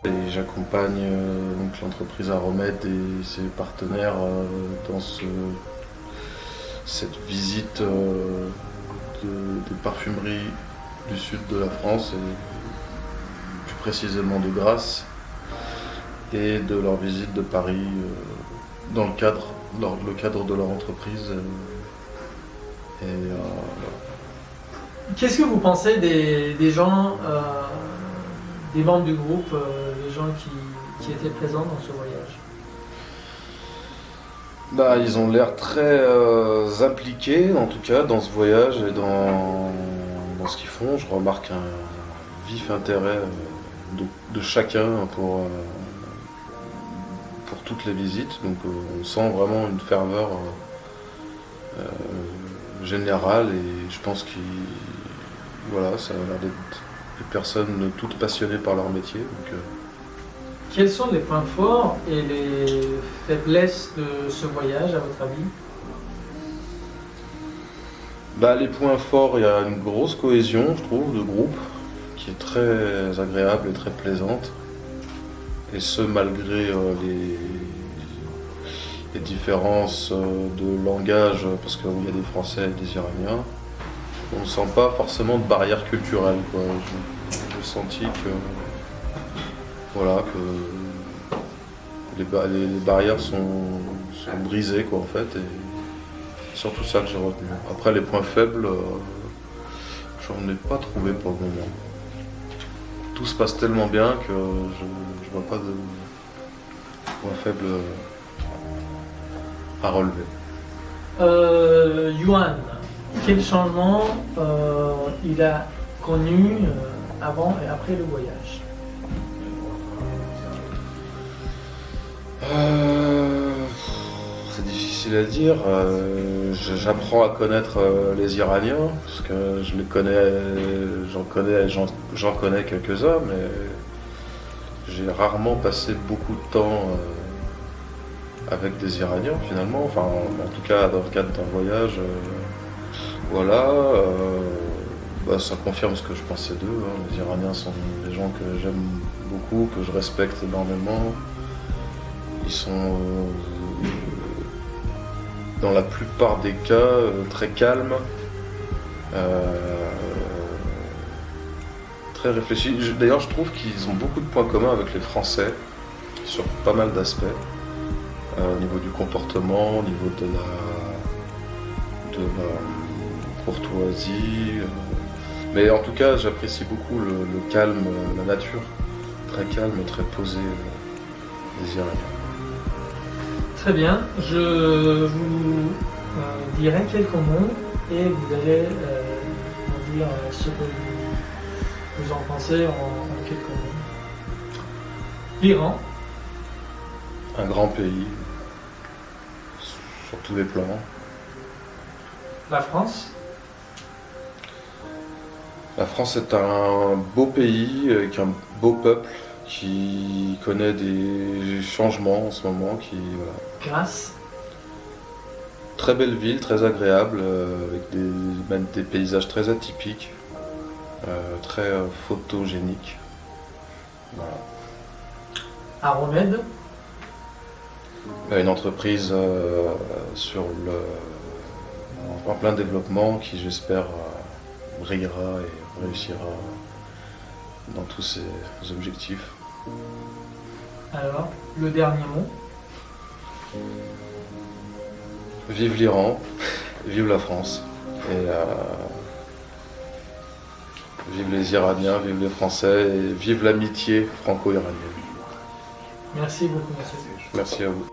Et j'accompagne donc l'entreprise Aromède et ses partenaires dans cette visite des parfumeries du sud de la France et plus précisément de Grasse et de leur visite de Paris dans le cadre de leur entreprise. Qu'est-ce que vous pensez des gens, des membres du groupe, des gens qui étaient présents dans ce voyage? Ils ont l'air très impliqués, en tout cas, dans ce voyage et dans ce qu'ils font. Je remarque un vif intérêt de chacun pour toutes les visites. Donc on sent vraiment une ferveur générale et je pense ça a l'air d'être des personnes toutes passionnées par leur métier. Quels sont les points forts et les faiblesses de ce voyage, à votre avis? Les points forts, il y a une grosse cohésion, je trouve, de groupe, qui est très agréable et très plaisante. Et ce, malgré les différences de langage, parce qu'il y a des Français et des Iraniens. On ne sent pas forcément de barrière culturelle, quoi. J'ai senti que les barrières sont brisées, quoi, en fait, et c'est surtout ça que j'ai retenu. Après, les points faibles, j'en ai pas trouvé pour le moment. Tout se passe tellement bien que je vois pas de points faibles à relever. Yuan, quel changement il a connu avant et après le voyage? C'est difficile à dire. J'apprends à connaître les Iraniens parce que je les connais, j'en connais quelques-uns, mais j'ai rarement passé beaucoup de temps avec des Iraniens finalement. Enfin, en tout cas dans le cadre d'un voyage. Ça confirme ce que je pensais d'eux. Les Iraniens sont des gens que j'aime beaucoup, que je respecte énormément. Ils sont, dans la plupart des cas, très calmes, très réfléchis. D'ailleurs, je trouve qu'ils ont beaucoup de points communs avec les Français sur pas mal d'aspects, au niveau du comportement, au niveau de la courtoisie. Mais en tout cas, j'apprécie beaucoup le calme, la nature, très calme et très posée des Iraniens. Très bien, je vous dirai quelques mots et vous allez me dire ce que vous en pensez en quelques mots. L'Iran. Un grand pays, sur tous les plans. La France. La France est un beau pays avec un beau peuple qui connaît des changements en ce moment. Grasse. Très belle ville, très agréable, avec même des paysages très atypiques, très photogéniques. Voilà. Aromède. Une entreprise en plein développement qui, j'espère, brillera et réussira dans tous ses objectifs. Alors, le dernier mot. Vive l'Iran, vive la France, et vive les Iraniens, vive les Français, et vive l'amitié franco-iranienne. Merci beaucoup, monsieur. Merci à vous.